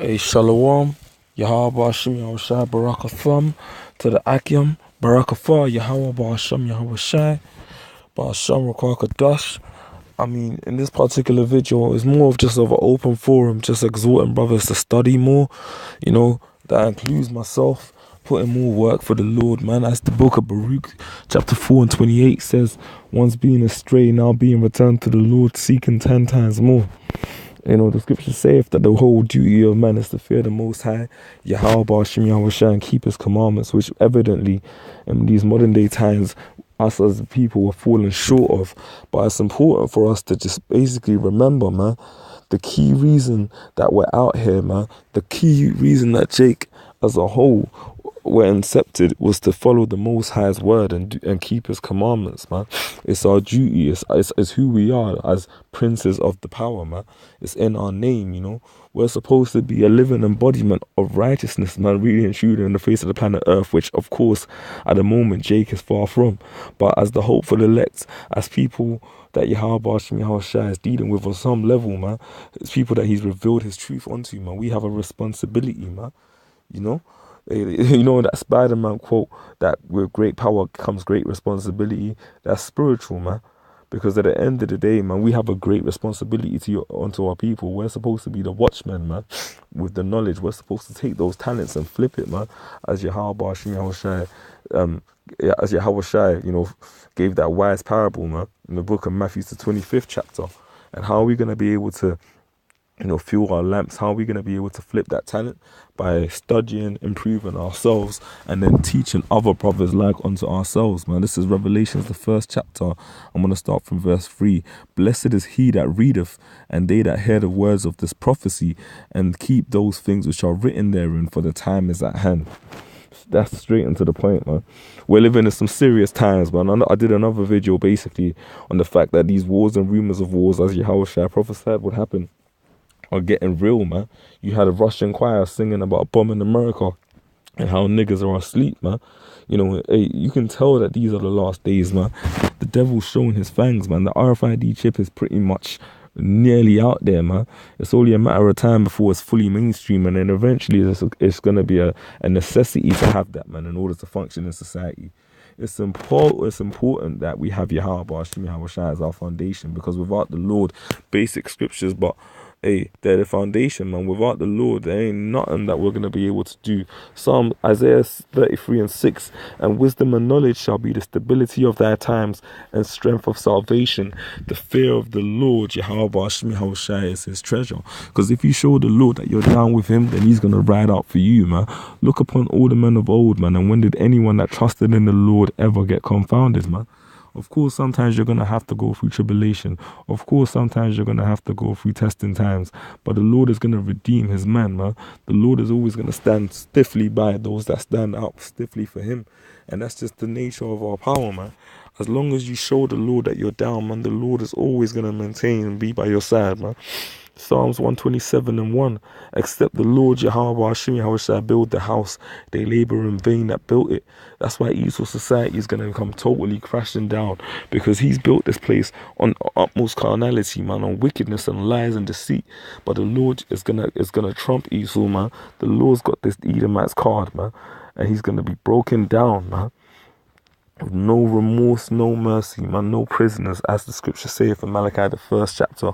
Hey, Shalom, Yahweh Hashem Yahushai Barakatham, to the Akyam, Barakafah, Yahweh Hashem Yahushai, Ba'ashem Rakakadash. I mean, in this particular video, it's more of just of an open forum, just exhorting brothers to study more, you know, that includes myself, putting more work for the Lord, man. As the book of Baruch, chapter 4 and 28 says, once being astray, now being returned to the Lord, seeking 10 times more. You know, the scripture saith that the whole duty of man is to fear the Most High, Yahweh Hashem Yahushai, and keep his commandments, which evidently in these modern day times, us as a people are falling short of. But it's important for us to just basically remember, man, the key reason that we're out here, man, the key reason that Jake as a whole were incepted was to follow the Most High's word and keep his commandments, man. It's our duty. It's who we are as princes of the power, man. It's in our name, you know. We're supposed to be a living embodiment of righteousness, man, really and truly in the face of the planet Earth, which, of course, at the moment, Jake is far from. But as the hopeful elect, as people that Yahweh Hashem Yahushai is dealing with on some level, man, it's people that he's revealed his truth onto, man. We have a responsibility, man, you know. You know that Spider-Man quote that with great power comes great responsibility. That's spiritual, man, because at the end of the day, man, we have a great responsibility onto our people. We're supposed to be the watchmen, man, with the knowledge. We're supposed to take those talents and flip it, man, as Yahweh Hashem Yahushai, as Yahushai, you know, gave that wise parable, man, in the book of Matthew, the 25th chapter. And how are we going to be able to, you know, fuel our lamps? How are we going to be able to flip that talent? By studying, improving ourselves, and then teaching other brothers like unto ourselves, man. This is Revelations, the 1st chapter. I'm going to start from verse 3. Blessed is he that readeth, and they that hear the words of this prophecy, and keep those things which are written therein, for the time is at hand. That's straight into the point, man. We're living in some serious times, man. I did another video basically on the fact that these wars and rumors of wars, as Yahushua prophesied would happen, are getting real, man. You had a Russian choir singing about bombing America and how niggas are asleep, man. You know, hey, you can tell that these are the last days, man. The devil's showing his fangs, man. The RFID chip is pretty much nearly out there, man. It's only a matter of time before it's fully mainstream, and then eventually it's going to be a necessity to have that, man, in order to function in society. It's important that we have Yahweh Hashem Yahushai as our foundation, because without the Lord, basic scriptures, but hey, they're the foundation, man. Without the Lord, there ain't nothing that we're going to be able to do. Isaiah 33 and 6, and wisdom and knowledge shall be the stability of thy times and strength of salvation. The fear of the Lord, Yahweh Hashem Yahushai, is his treasure. Because if you show the Lord that you're down with him, then he's going to ride out for you, man. Look upon all the men of old, man, and when did anyone that trusted in the Lord ever get confounded, man? Of course, sometimes you're going to have to go through tribulation. Of course, sometimes you're going to have to go through testing times. But the Lord is going to redeem his man, man. The Lord is always going to stand stiffly by those that stand out stiffly for him. And that's just the nature of our power, man. As long as you show the Lord that you're down, man, the Lord is always going to maintain and be by your side, man. Psalms 127 and 1. Except the Lord Yahweh Hashem Yahushai build the house, they labor in vain that built it. That's why Esau society is going to come totally crashing down, because he's built this place on utmost carnality, man, on wickedness and lies and deceit. But the Lord is gonna trump Esau, man. The Lord's got this Edomite's card, man, and he's gonna be broken down, man. No remorse, no mercy, man, no prisoners, as the scripture saith in Malachi, the 1st chapter.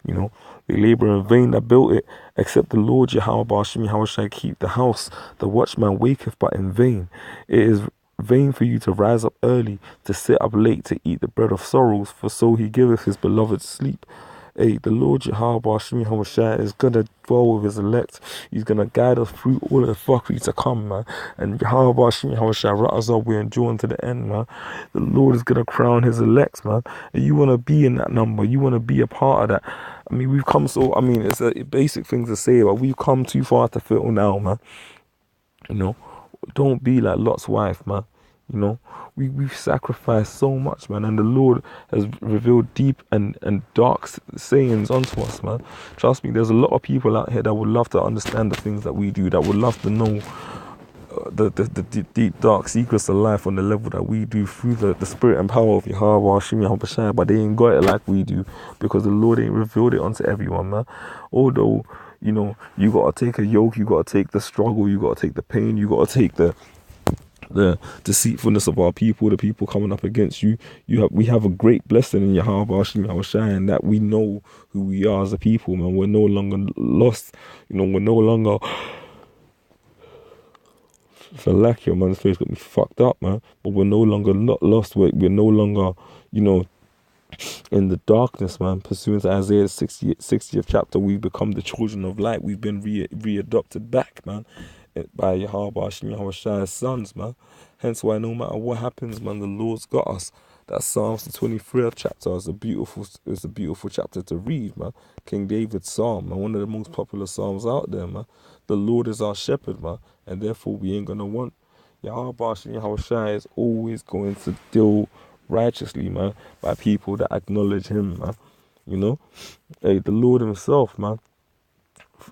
You know, they labor in vain that built it, except the Lord Yahweh Hashem Yahushai keep the house. The watchman waketh but in vain. It is vain for you to rise up early, to sit up late, to eat the bread of sorrows, for so he giveth his beloved sleep. Hey, the Lord Yahweh Hashem Yahushai is going to dwell with his elect. He's going to guide us through all the fuckery to come, man. And Yahweh Hashem Yahushai right us up, we're enduring to the end, man. The Lord is going to crown his elect, man. And you want to be in that number. You want to be a part of that. I mean, we've come so, I mean, it's a basic thing to say, but we've come too far to fail now, man. You know, don't be like Lot's wife, man. You know, we've sacrificed so much, man, and the Lord has revealed deep and dark sayings unto us, man. Trust me, there's a lot of people out here that would love to understand the things that we do, that would love to know the deep dark secrets of life on the level that we do through the spirit and power of Yahweh Hashem Yahushai, but they ain't got it like we do, because the Lord ain't revealed it unto everyone, man. Although, You know, you gotta take a yoke, you gotta take the struggle, you gotta take the pain, you gotta take the deceitfulness of our people, the people coming up against you. We have a great blessing in Yahweh Hashem Yahushai, and that we know who we are as a people, man. We're no longer lost. You know, we're no longer for lack your man's face got me fucked up, man. But we're no longer not lost. We're no longer, you know, in the darkness, man. Pursuant to Isaiah 60th chapter, we've become the children of light. We've been readopted back, man, by Yahweh Hashem Yahushai's sons, man. Hence why no matter what happens, man, the Lord's got us. That Psalms the 23rd chapter is a beautiful chapter to read, man. King David's psalm, man, one of the most popular psalms out there, man. The Lord is our shepherd, man, and therefore we ain't gonna want. Yahweh Hashem Yahushai is always going to deal righteously, man, by people that acknowledge him, man. You know, hey, the Lord himself, man.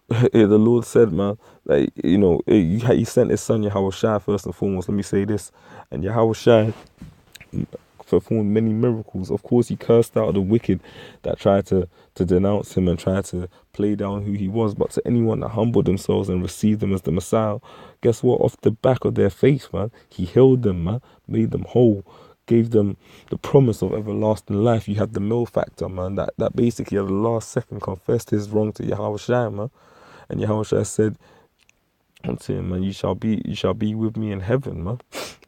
The Lord said, man, like, you know, he sent his son Yahweh Shai first and foremost. Let me say this, and Yahweh Shai performed many miracles. Of course, he cursed out the wicked that tried to denounce him and tried to play down who he was. But to anyone that humbled themselves and received him as the Messiah, guess what? Off the back of their faith, man, he healed them, man, made them whole, gave them the promise of everlasting life. You have the mill factor, man, that basically at the last second confessed his wrong to Yahweh Shai, man. And Yahweh Shai said unto him, man, you shall be with me in heaven, man.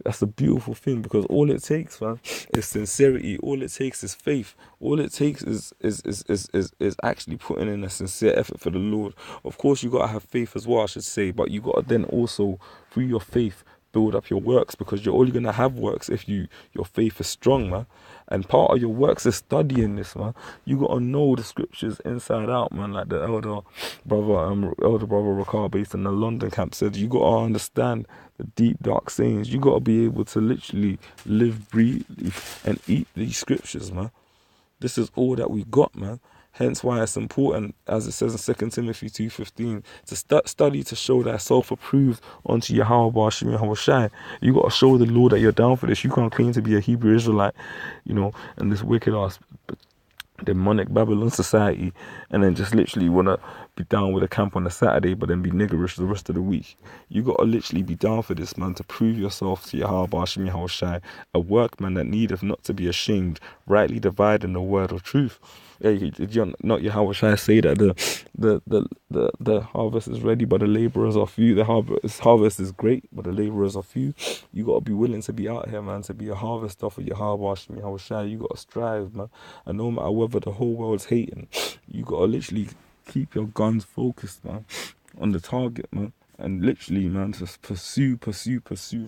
That's a beautiful thing, because all it takes, man, is sincerity. All it takes is faith. All it takes is actually putting in a sincere effort for the Lord. Of course, you gotta have faith as well, I should say, but you gotta then also, through your faith, build up your works, because you're only gonna have works if your faith is strong, man. And part of your works is studying this, man. You gotta know the scriptures inside out, man. Like the elder brother Ricard, based in the London camp, said, you gotta understand the deep dark sayings. You gotta be able to literally live, breathe, and eat these scriptures, man. This is all that we got, man. Hence why it's important, as it says in 2 Timothy 2:15, to study to show thyself approved unto Yahweh Hashem Yahushai. You got to show the Lord that you're down for this. You can't claim to be a Hebrew Israelite, you know, in this wicked ass demonic Babylon society, and then just literally want to be down with a camp on a Saturday, but then be niggerish the rest of the week. You got to literally be down for this, man, to prove yourself to Yahweh Hashem Yahushai, a workman that needeth not to be ashamed, rightly dividing the word of truth. Yeah, did you not Yahweh Shai say that the harvest is ready, but the laborers are few? The harvest is great, but the laborers are few. You got to be willing to be out here, man, to be a harvester for Yahweh Hashem Yahushai. You got to strive, man, and no matter whether the whole world's hating, you got to literally keep your guns focused, man, on the target, man. And literally, man, just pursue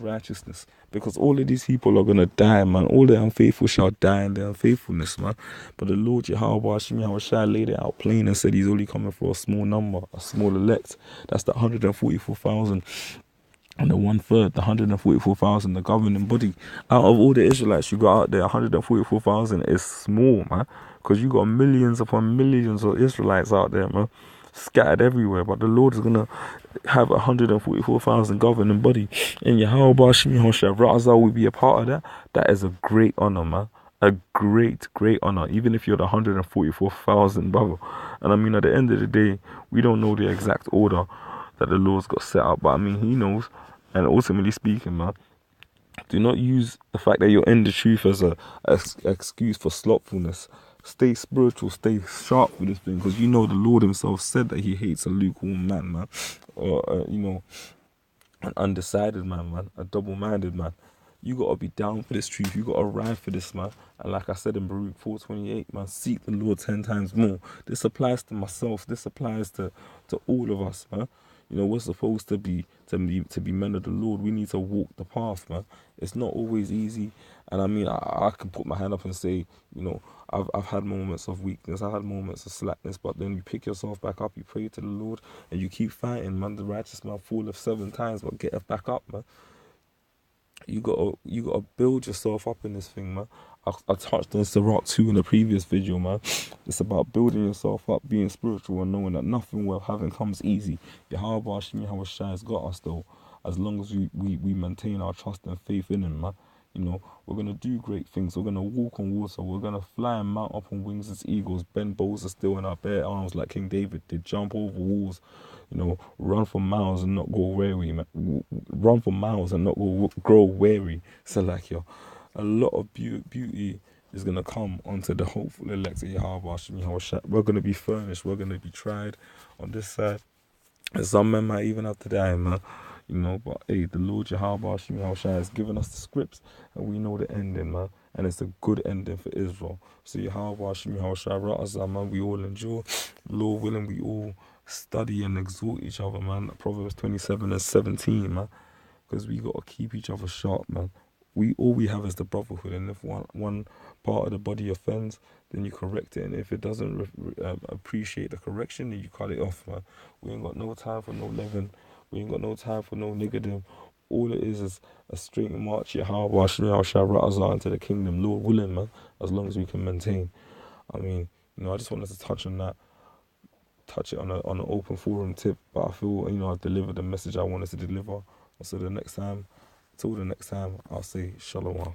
righteousness. Because all of these people are going to die, man. All the unfaithful shall die in their unfaithfulness, man. But the Lord Yahweh Hashem Yahushai laid it out plain and said he's only coming for a small number, a small elect. That's the 144,000. And the 1/3, the 144,000, the governing body. Out of all the Israelites you got out there, 144,000 is small, man. Because you got millions upon millions of Israelites out there, man, scattered everywhere. But the Lord is going to have 144,000 governing body. And Yahweh Hashem Yahushai Razal will be a part of that. That is a great honor, man. A great honor. Even if you're the 144,000, brother. And I mean, at the end of the day, we don't know the exact order that the Lord's got set up. But I mean, he knows. And ultimately speaking, man, do not use the fact that you're in the truth as a excuse for slothfulness. Stay spiritual, stay sharp with this thing, because you know the Lord himself said that he hates a lukewarm man, or you know, an undecided man, a double-minded man. You got to be down for this truth. You got to ride for this, man. And like I said in Baruch 4:28, man, seek the Lord 10 times more. This applies to myself. This applies to all of us, man. You know, we're supposed to be men of the Lord. We need to walk the path, man. It's not always easy. And I mean, I can put my hand up and say, you know, I've had moments of weakness. I've had moments of slackness. But then you pick yourself back up. You pray to the Lord and you keep fighting, man. The righteous man falleth 7 times, but get back up, man. You gotta build yourself up in this thing, man. I touched on Sirach 2 in the previous video, man. It's about building yourself up, being spiritual, and knowing that nothing worth having comes easy. Yahweh Hashem Yahushai has got us, though, as long as we maintain our trust and faith in him, man. You know, we're going to do great things. We're going to walk on water. We're going to fly and mount up on wings as eagles, bend bows are still in our bare arms like King David did, jump over walls, you know, run for miles and not go weary, man. Run for miles and not grow weary. So like, yo, a lot of beauty is going to come onto the hopeful elect of Yahweh. We're going to be furnished. We're going to be tried on this side. And some men might even have to die, man. You know, but hey, the Lord Yahweh has given us the scripts and we know the ending, man. And it's a good ending for Israel. So Yahweh man, we all endure. Lord willing, we all study and exhort each other, man. Proverbs 27:17, man. Because we got to keep each other sharp, man. All we have is the brotherhood, and if one part of the body offends, then you correct it, and if it doesn't appreciate the correction, then you cut it off, man. We ain't got no time for no leaven. We ain't got no time for no niggardom. All it is a straight march, Yahweh Shah into the kingdom, Lord willing, man, as long as we can maintain. I mean, you know, I just wanted to touch on that, touch it on an open forum tip, but I feel, you know, I delivered the message I wanted to deliver. So till the next time, I'll say shalom.